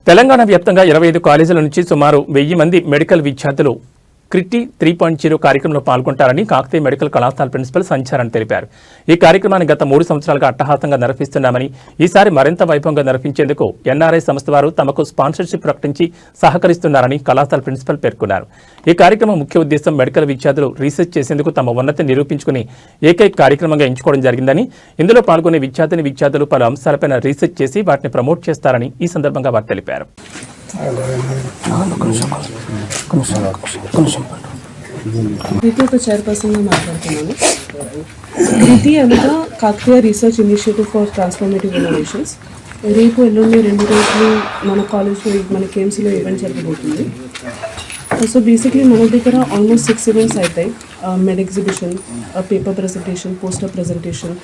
తెలంగాణ వ్యాప్తంగా 25 కాలేజీల నుంచి సుమారు 1000 మంది మెడికల్ విద్యార్థులు క్రిటీ 3.0 కార్యక్రమంలో పాల్గొంటారని కాకతీయ మెడికల్ కళాశాల ప్రిన్సిపల్ సంచారన్ తెలిపారు. ఈ కార్యక్రమాన్ని గత 3 సంవత్సరాలుగా అట్టహాసంగా నిర్వహిస్తున్నామని, ఈసారి మరింత వైభవంగా నిర్వహించేందుకు ఎన్ఆర్ఐ సంస్థ వారు తమకు స్పాన్సర్షిప్ ప్రకటించి సహకరిస్తున్నారని కళాశాల ప్రిన్సిపల్ పేర్కొన్నారు. ఈ కార్యక్రమం ముఖ్య ఉద్దేశం మెడికల్ విద్యార్థులు రీసెర్చ్ చేసేందుకు తమ ఉన్నతిని నిరూపించుకుని ఏకైక కార్యక్రమంగా ఎంచుకోవడం జరిగిందని, ఇందులో పాల్గొనే విద్యార్థులు పలు అంశాలపైన రీసెర్చ్ చేసి వాటిని ప్రమోట్ చేస్తారని ఈ సందర్భంగా వారు తెలిపారు. ఒక చైర్పర్సన్గా మాట్లాడుతున్నాను. క్రిటీ అనగా Kakatiya research initiative for transformative innovations. రేపు ఎల్లుండి 2 రోజులు మన కాలేజ్లో మన కేఎంసీలో ఈవెంట్ జరగబోతుంది. సో బేసిక్లీ మన దగ్గర ఆల్మోస్ట్ 6 ఈవెంట్స్ అవుతాయి. Med exhibition, paper presentation, poster presentation,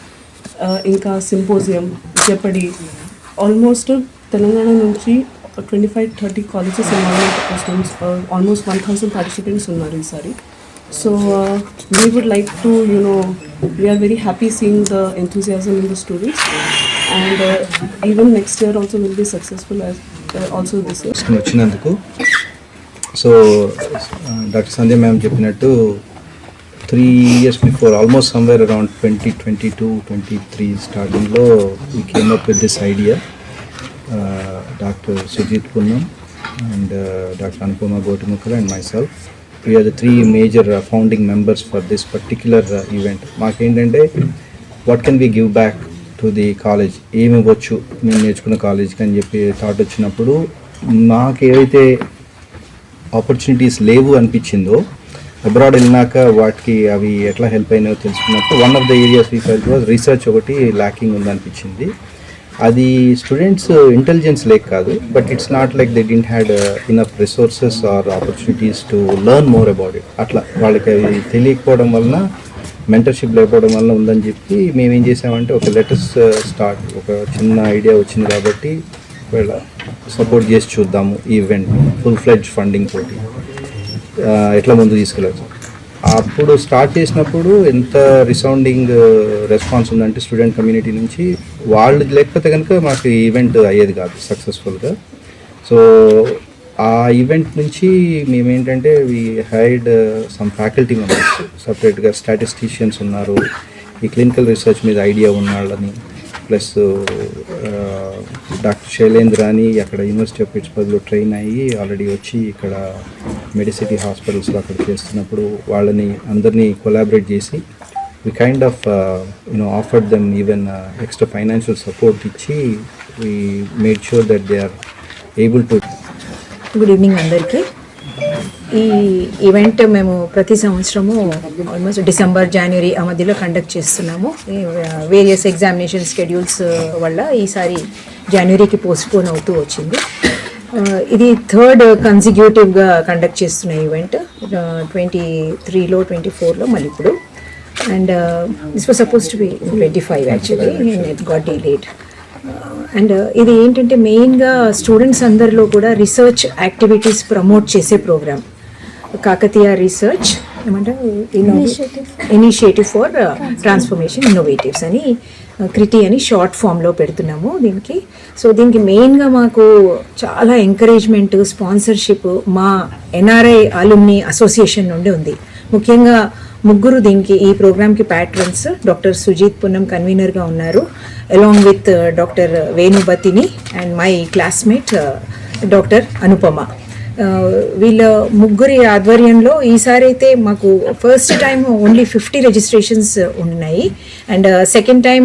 ఇంకా సింపోజియం, జెపడి. ఆల్మోస్ట్ తెలంగాణ నుంచి 25-30 colleges involved students, almost 1000 participants unnaaru isari. So we would like to, we are very happy seeing the enthusiasm in the students, and even next year also will be successful as also this year. వచ్చినందుకు so doctor సంధ్య ma'am చెప్పినట్టు 3 years before, almost somewhere around 2022-23 startingలో we came up with this idea. Dr. Sujit Punnam and Dr. Anupama Gotumukala and myself, we are the 3 major founding members for this particular event. Maak endante, what can we give back to the college, emi vachu nenu nechukunna college kan cheppi thought vachinappudu maaku evaithe opportunities levu anpichindo abroad వెళ్ళినాక వాటికి అవి ఎట్లా help అయినాయో తెలుసుకున్నప్పుడు one of the areas we felt was research ఒకటి lacking ఉందనిపించింది. అది students intelligence లేక కాదు, but it's not like they didn't had enough resources or opportunities to learn more about it. అట్లా వాళ్ళకి అవి తెలియకపోవడం వలన, మెంటర్షిప్ లేకపోవడం వలన ఉందని చెప్పి మేమేం చేసామంటే ఒక లెటెస్ట్ స్టార్ట్, ఒక చిన్న ఐడియా వచ్చింది కాబట్టి వీళ్ళ సపోర్ట్ చేసి చూద్దాము ఈ ఈవెంట్ ఫుల్ ఫ్లెడ్జ్ ఫండింగ్ తోటి ఎట్లా ముందు తీసుకెళ్ళచ్చు. అప్పుడు స్టార్ట్ చేసినప్పుడు ఎంత రిసౌండింగ్ రెస్పాన్స్ ఉందంటే స్టూడెంట్ కమ్యూనిటీ నుంచి, వాళ్ళు లేకపోతే కనుక మాకు ఈవెంట్ అయ్యేది కాదు సక్సెస్ఫుల్గా. సో ఆ ఈవెంట్ నుంచి మేమేంటంటే we hired some faculty members, సపరేట్గా స్టాటిస్టిషియన్స్ ఉన్నారు, ఈ క్లినికల్ రీసెర్చ్ మీద ఐడియా ఉన్న వాళ్ళని, ప్లస్ డాక్టర్ శైలేంద్ర అని అక్కడ యూనివర్సిటీ ఆఫ్ పిట్స్బర్గ్లో ట్రైన్ అయ్యి ఆల్రెడీ వచ్చి ఇక్కడ మెడిసిటీ హాస్పిటల్స్లో అక్కడ చేస్తున్నప్పుడు వాళ్ళని అందరినీ కొలాబరేట్ చేసి we kind of offered them even extra financial support ఇచ్చి we made sure that they are able to. Good evening అందరికీ. ఈ ఈవెంట్ మేము ప్రతి సంవత్సరము ఆల్మోస్ట్ డిసెంబర్, జనవరి ఆ మధ్యలో కండక్ట్ చేస్తున్నాము. వేరియస్ ఎగ్జామినేషన్ స్కెడ్యూల్స్ వల్ల ఈసారి జనవరికి పోస్ట్పోన్ అవుతూ వచ్చింది. ఇది 3rd కన్సిక్యూటివ్గా కండక్ట్ చేస్తున్న ఈవెంట్. 23లో 24లో మళ్ళీ ఇప్పుడు, and this was suppose to be 25 actually, it got delayed. And ఇది ఏంటంటే మెయిన్గా స్టూడెంట్స్ అందరిలో కూడా రీసెర్చ్ యాక్టివిటీస్ ప్రమోట్ చేసే ప్రోగ్రామ్. కాకతీయ రీసెర్చ్ ఏమంటారు, ఇనిషియేటివ్ ఫర్ ట్రాన్స్ఫర్మేషన్ ఇన్నోవేటివ్స్ అని క్రిటీ అని షార్ట్ ఫామ్లో పెడుతున్నాము దీనికి. సో దీనికి మెయిన్గా మాకు చాలా ఎంకరేజ్మెంట్, స్పాన్సర్షిప్ మా ఎన్ఆర్ఐ అలుమ్ని అసోసియేషన్ నుండి ఉంది. ముఖ్యంగా 3 దీనికి ఈ ప్రోగ్రామ్కి ప్యాట్రన్స్. డాక్టర్ సుజీత్ పున్నం కన్వీనర్గా ఉన్నారు, along with doctor Venubathini and my classmate doctor Anupama. వీళ్ళ 3 ఆధ్వర్యంలో ఈసారి అయితే మాకు ఫస్ట్ టైం ఓన్లీ 50 రిజిస్ట్రేషన్స్ ఉన్నాయి, అండ్ సెకండ్ టైం